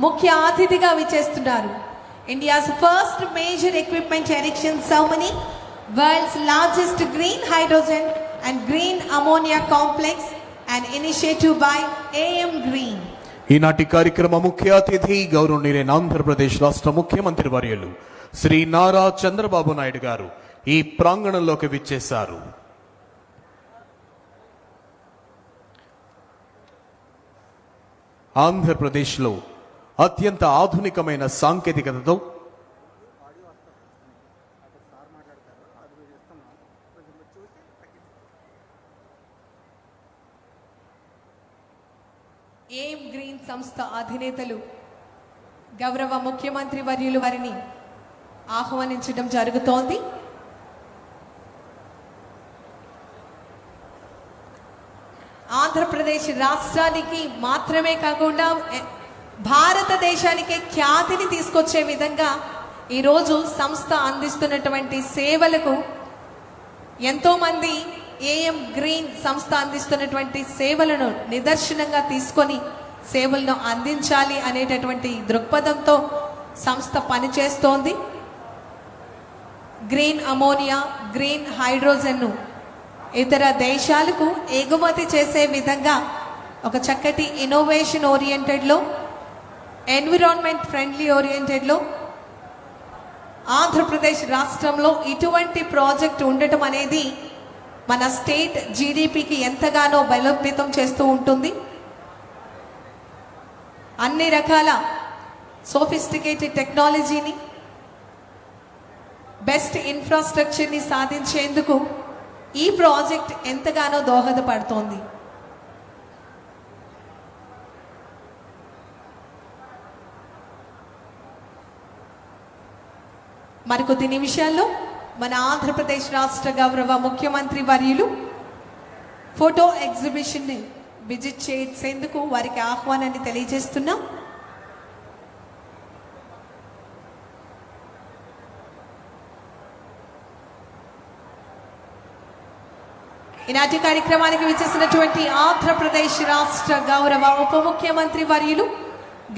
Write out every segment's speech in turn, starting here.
ముఖ్య అతిథిగా విచ్చేస్తున్నారు. India's first major equipment erection ceremony, world's largest green hydrogen and green ammonia complex and initiative by AM green. ఈనాటి కార్యక్రమ ముఖ్య అతిథి గౌరవనీయులైన ఆంధ్రప్రదేశ్ రాష్ట్ర ముఖ్యమంత్రి వర్యులు శ్రీ నారా చంద్రబాబు నాయుడు గారు ఈ ప్రాంగణంలోకి విచ్చేశారు. ఆంధ్రప్రదేశ్లో అత్యంత ఆధునికమైన సాంకేతికతతో AM గ్రీన్ సంస్థ అధినేతలు గౌరవ ముఖ్యమంత్రి వర్యులు వారిని ఆహ్వానించడం జరుగుతోంది. ఆంధ్రప్రదేశ్ రాష్ట్రానికి మాత్రమే కాకుండా భారతదేశానికి ఖ్యాతిని తీసుకొచ్చే విధంగా ఈరోజు సంస్థ అందిస్తున్నటువంటి సేవలకు ఎంతోమంది AM గ్రీన్ సంస్థ అందిస్తున్నటువంటి సేవలను నిదర్శనంగా తీసుకొని సేవలను అందించాలి అనేటటువంటి దృక్పథంతో సంస్థ పనిచేస్తోంది. గ్రీన్ అమోనియా, గ్రీన్ హైడ్రోజన్ను ఇతర దేశాలకు ఎగుమతి చేసే విధంగా ఒక చక్కటి ఇన్నోవేషన్ ఓరియంటెడ్లో, ఎన్విరాన్మెంట్ ఫ్రెండ్లీ ఓరియంటెడ్లో ఆంధ్రప్రదేశ్ రాష్ట్రంలో ఇటువంటి ప్రాజెక్ట్ ఉండటం అనేది మన స్టేట్ GDPకి ఎంతగానో బలోపేతం చేస్తూ ఉంటుంది. అన్ని రకాల సోఫిస్టికేటెడ్ టెక్నాలజీని, బెస్ట్ ఇన్ఫ్రాస్ట్రక్చర్ని సాధించేందుకు ఈ ప్రాజెక్ట్ ఎంతగానో దోహదపడుతోంది. మరికొద్ది నిమిషాల్లో మన ఆంధ్రప్రదేశ్ రాష్ట్ర గౌరవ ముఖ్యమంత్రి వర్యులు ఫోటో ఎగ్జిబిషన్ని విజిట్ చేసేందుకు వారికి ఆహ్వానాన్ని తెలియజేస్తున్నాం. ఈనాటి కార్యక్రమానికి విచ్చేసినటువంటి ఆంధ్రప్రదేశ్ రాష్ట్ర గౌరవ ఉప ముఖ్యమంత్రి వర్యులు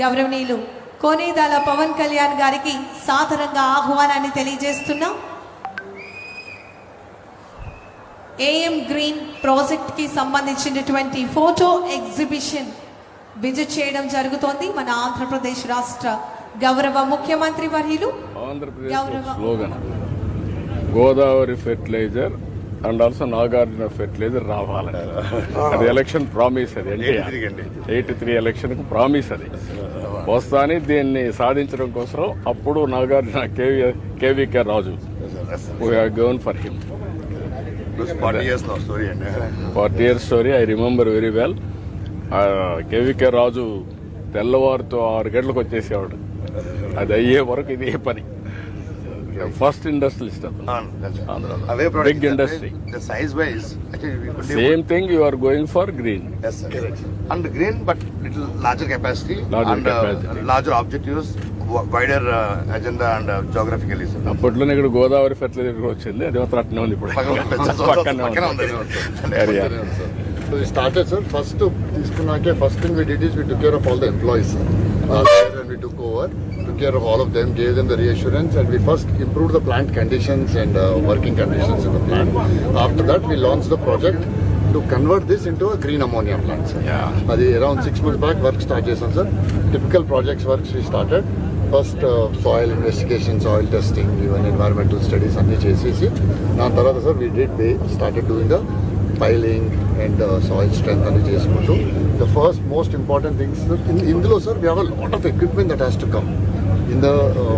గౌరవనీయులు కోనేదాల పవన్ కళ్యాణ్ గారికి సాదరంగా ఆహ్వానాన్ని తెలియజేస్తున్నాం. AM గ్రీన్ ప్రాజెక్ట్ కి సంబంధించినటువంటి ఫోటో ఎగ్జిబిషన్ విజిట్ చేయడం జరుగుతోంది. మన ఆంధ్రప్రదేశ్ రాష్ట్ర గౌరవ ముఖ్యమంత్రి వర్యులు slogan Godavari fertilizer and also Nagarjuna fertilizer రావాలి. అది ఎలక్షన్ ప్రామిస్. అది 83 ఎలక్షన్ కు ప్రామిస్. అది వస్తాని దీన్ని సాధించడం కోసం అప్పుడు Nagarjuna KVK Raju gone for him 40 years story. I remember very well. KVK Raju తెల్లవారుతో 6 గంటలకు వచ్చేసేవాడు. అది అయ్యే వరకు ఇదే పని. First industrialist big industry. Same thing you are going for green. And green but little larger capacity and larger objectives, wider agenda and geographically. అప్పట్లోనే ఇక్కడ గోదావరి ఫెర్టిలైజర్ వచ్చింది. అది మాత్రం అట్నే ఉంది. ఇప్పుడు పక్కనే ఉంది. So we started, sir. First thing we did is we took care of all the employees, sir. And we took care of all of them, gave them the reassurance, and we first improved the plant conditions and working conditions in the plant. After that, we launched the project to convert this into a green ammonia plant, sir. Adi around 6 months back work start chesam, sir. Typical projects works we started. First soil investigation, soil testing, even environmental studies anni chesesi na tarvata, sir, we started doing the piling and soil strength and cheskuntu. The first most important things, sir, in indulo, sir, we have a lot of equipment that has to come in the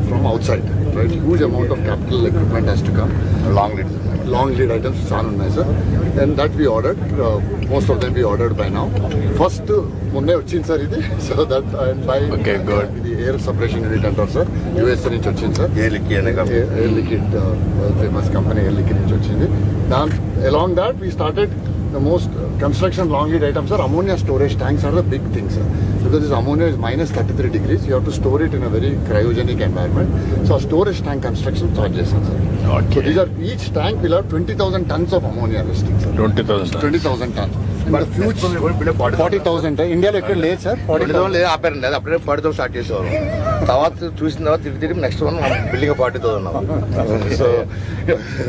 from outside, right? Huge amount of capital equipment has to come. Long lead items చాలా ఉన్నాయి, sir, and that we ordered. Most of them we ordered by now. First మొన్నే వచ్చింది sir ఇది. So that and by ఇది air separation unit అంటారు sir. USA నుంచి వచ్చింది sir. Air liquid famous company air liquid నుంచి వచ్చింది. Along that we started the most construction long lead items, sir. Ammonia storage tanks are the big thing, sir, because this ammonia is minus 33 degrees. You have to store it in a very cryogenic environment. So storage tank construction charges, sir. Okay. So these are, each tank will have 20,000 tons of ammonia listing, sir. 20,000 tons. In the future, 40,000 ఇండియాలో ఎక్కడ లేదు sir 40,000 లేదు ఆపారండి, అది అప్పుడే 40,000 start చేసేవారు. తర్వాత చూసిన తర్వాత తిరిగి next one building 40,000. So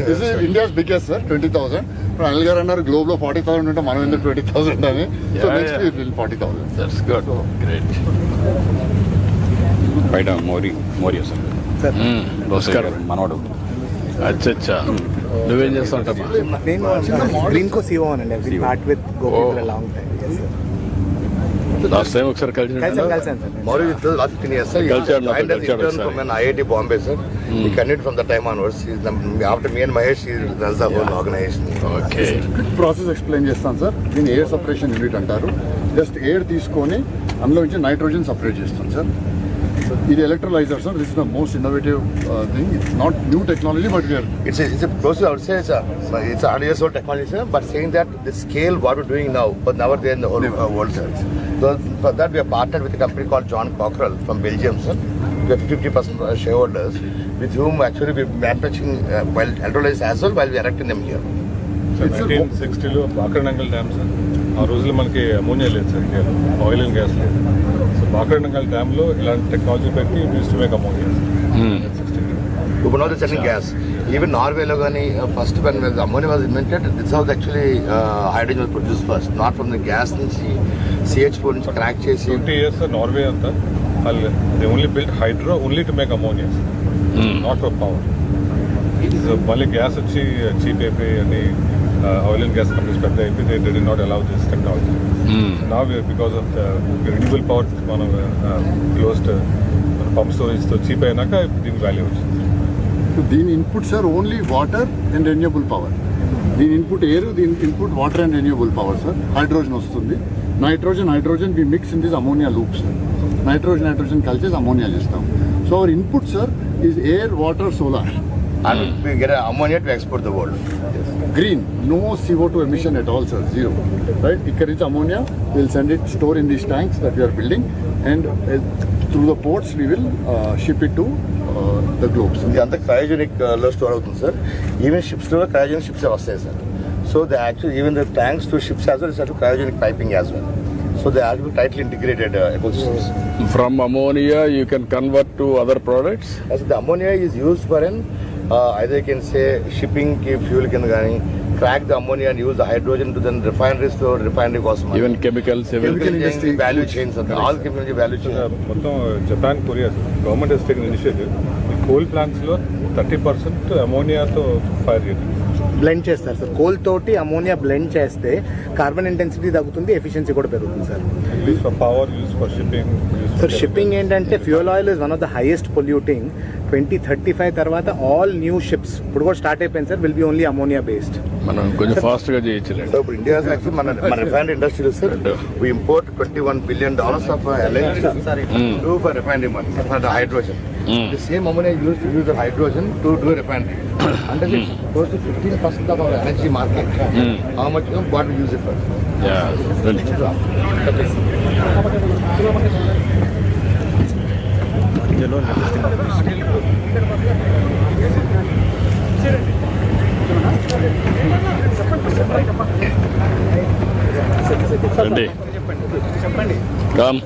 this is India's biggest sir 20,000. ఇప్పుడు అనిల్ గారు అన్నారు గ్లోబ్ లో 40,000 ఉంటే మనం ఎందుకు 20,000 అని. So next it will 40,000. That's good, great. బయట మోరియా సార్ నమస్కారం. మనవాడు అచ్చా, నువ్వేం చేస్తా ఉంటామా? నేను గ్రీన్ కో సిఓ అనండి. I part with Gopi for long time. Last time ఒకసారి కలిసాను sir. Mauri with us last 15 years, sir. Cultured, He joined as cultured, intern sir. from an IIT Bombay, sir. He continued from the time onwards. After me and Mahesh, he runs the whole organization. Okay. Process explain చేస్తాను sir. దీన్ని air separation unit అంటారు. Just air తీసుకొని అందులో నుంచి nitrogen separate చేస్తాం sir. ఇది electrolyzer sir. This is the most innovative thing. It's not new technology but we're It's a process, I would say, it's a 100 years old technology, sir, but saying that the scale what we're doing now, but never there in the whole world, sir. So for that, we have partnered with a company called John Cockrell from Belgium, sir. We have 50% shareholders with whom actually we're manufacturing electrolyzers as well while we are erecting them here. 1960లో Bhakra Nangal dam sir. ఆ రోజుల్లో మనకి ammonia లేదు sir, ఇండియాలో oil and gas లేదు. So Bhakra Nangal డ్యామ్లో ఇలాంటి technology పెట్టి use to make ammonia. We were not selling gas. Even Norway, first when the ammonia was invented, this was actually hydrogen was produced first, not from the gas నుంచి CH4 నుంచి crack చేసి. 20 years Norway అంతా వాళ్ళు they only built hydro only to make ammonia, not for power. So మళ్ళీ gas వచ్చి cheap అయిపోయి అని oil and gas companies పెద్ద అయిపోయి they did not allow this technology. నా బికాస్ ఆఫ్ రెన్యూబుల్ పవర్ మనం క్లోజ్డ్ పంప్ స్టోరేజ్తో చీప్ అయినాక దీనికి వాల్యూ వచ్చింది. దీని input sir only water and renewable power. దీని ఇన్పుట్ ఎయిర్, దీని input water and renewable power sir. Hydrogen వస్తుంది, nitrogen we mix in this ammonia loop sir. Nitrogen కలిసేసి ammonia చేస్తాం. So our input sir is air, water, solar. And we get ammonia to export the world. Green, no CO2 emission at all sir, zero. Right, ఇక్కడ నుంచి ammonia we'll send it, store in these tanks that we are building, and through the ports we will ship it to the globes. ఇది అంతా cryogenic లో store అవుతుంది sir. Even ships లో cryogenic ships వస్తాయి sir. So they actually even the tanks to ships as well is cryogenic piping as well. So they are tightly integrated ecosystems. From ammonia you can convert to other products. As the ammonia is used for an either you can say shipping fuel కింద కానీ crack the ammonia and use the hydrogen to then refineries to refinery కోసం. Even chemicals, Chemical industry value chains, all chemical value chain. మొత్తం Japan, Korea government has taken initiative. ఈ coal ప్లాంట్స్లో 30% అమోనియాతో fire చేయాలి. Blend చేస్తారు sir. Coal తోటి ammonia blend చేస్తే carbon intensity తగ్గుతుంది, ఎఫిషియన్సీ కూడా పెరుగుతుంది sir. Use for power, use for shipping. Sir shipping ఏంటంటే fuel oil is one of the highest polluting. 2035 తర్వాత ఆల్ న్యూ షిప్స్ ఇప్పుడు కూడా స్టార్ట్ అయిపోయింది sir, will be only ammonia based. మనం కొంచెం ఫాస్ట్ గా చేయొచ్చు. So India is actually మన refinery industry is sir, we import $21 billion of LNG to for refinery money for the hydrogen. The same ammonia used to use the hydrogen to do a refinery. And it's close to 15% of our energy market. How much what we use it for? Yeah, really. రండి, com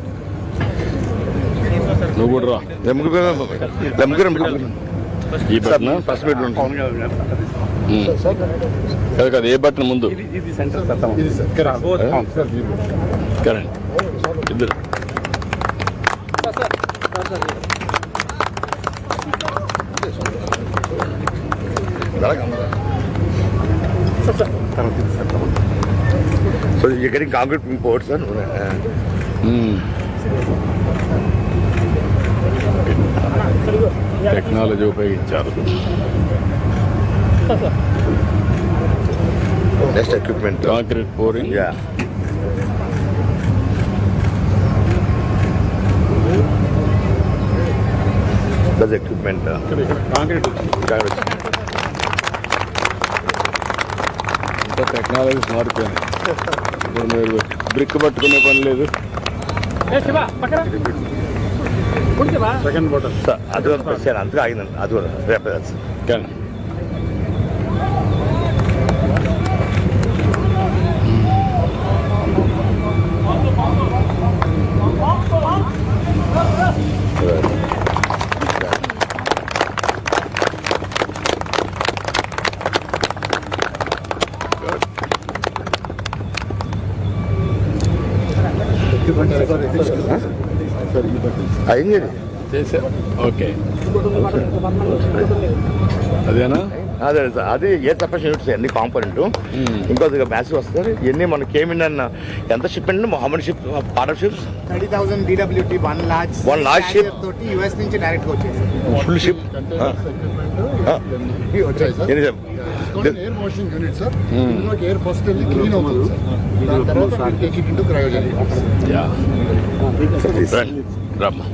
నువ్వు కూడా రా. ఈ button first bedroom కాదు కాదు, ఏ button ముందు ఇది sir current ఇద్దరు. So you're getting concrete imports, sir? Technology ఉపయోగించారు. Next equipment. Concrete pouring. Yeah. That's equipment. Concrete. ఇంకా టెక్నాలజీస్ మారిపోయినాయి. ఇప్పుడు మీరు బ్రిక్ పట్టుకునే పని లేదు. Second button. అది సార్ అంతగా ఆగిందండి, అది కూడా రేపు కానీ అయింది చేసా ఓకే అదేనా అదే సార్ అది ఏ తప్ప యూనిట్స్ అన్ని కాంపోనెంట్ ఇంకొద్దిగా మ్యాథ్స్ వస్తారు ఇవన్నీ మనకి ఏమిందన్న ఎంత షిప్ అండి how ship partnerships 30,000 DWT one large ship. తోటి యుఎస్ నుంచి డైరెక్ట్ గా వచ్చేసి ఫుల్ షిప్ వచ్చాయి సార్ ఏంటి sir air washing unit sir ఇందులోకి ఎయిర్ ఫస్ట్ వెళ్ళి క్లీన్ అవుతుంది సార్ దాని తర్వాత టేక్ ఇట్ ఇంటూ క్రయోజెనిక్ యా రమ్మా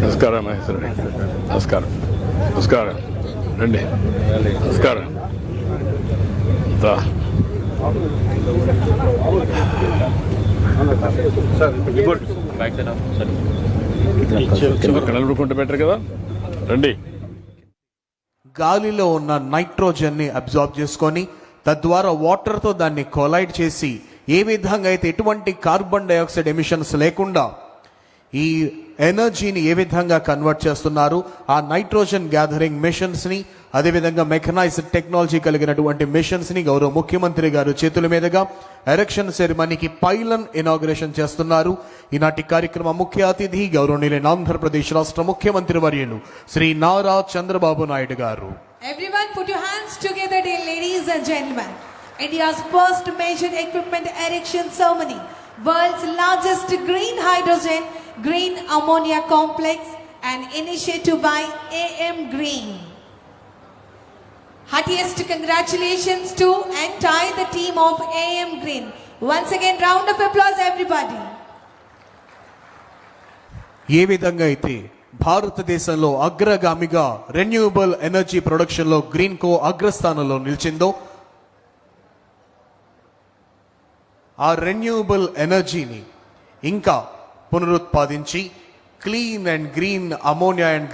నమస్కారం మహేశ్వర నమస్కారం నమస్కారం రండి నమస్కారం దా. పక్కన నిలబడుకుంటే బెటర్ కదా రండి. గాలిలో ఉన్న నైట్రోజన్ ని అబ్జార్బ్ చేసుకొని తద్వారా వాటర్ తో దాన్ని కొలైడ్ చేసి ఏ విధంగా అయితే ఎటువంటి కార్బన్ డైఆక్సైడ్ ఎమిషన్స్ లేకుండా ఈ ఎనర్జీని ఏ విధంగా కన్వర్ట్ చేస్తున్నారు ఆ నైట్రోజన్ గ్యాదరింగ్ మిషన్స్ ని అదేవిధంగా మెకనైజ్డ్ టెక్నాలజీ కలిగినటువంటి మిషన్స్ ని గౌరవ ముఖ్యమంత్రి గారు చేతుల మీదుగా ఎరెక్షన్ సెరమనీకి పైలన్ ఇనాగ్రేషన్ చేస్తున్నారు. ఈనాటి కార్యక్రమ ముఖ్య అతిథి గౌరవనీయులైన ఆంధ్రప్రదేశ్ రాష్ట్ర ముఖ్యమంత్రి వర్యులు శ్రీ నారా చంద్రబాబు నాయుడు గారు. Everyone put your hands together, dear ladies and gentlemen. India's first major equipment erection ceremony, world's largest green hydrogen, green ammonia complex, an initiative by AM Green. Heartiest congratulations to entire the team of AM Green. Once again, round of applause everybody. ఏ విధంగా అయితే భారతదేశంలో అగ్రగామిగా renewable energy production లో Greenko అగ్రస్థానంలో నిలిచిందో ఆ renewable ఎనర్జీని ఇంకా పునరుత్పాదించి clean and green ammonia and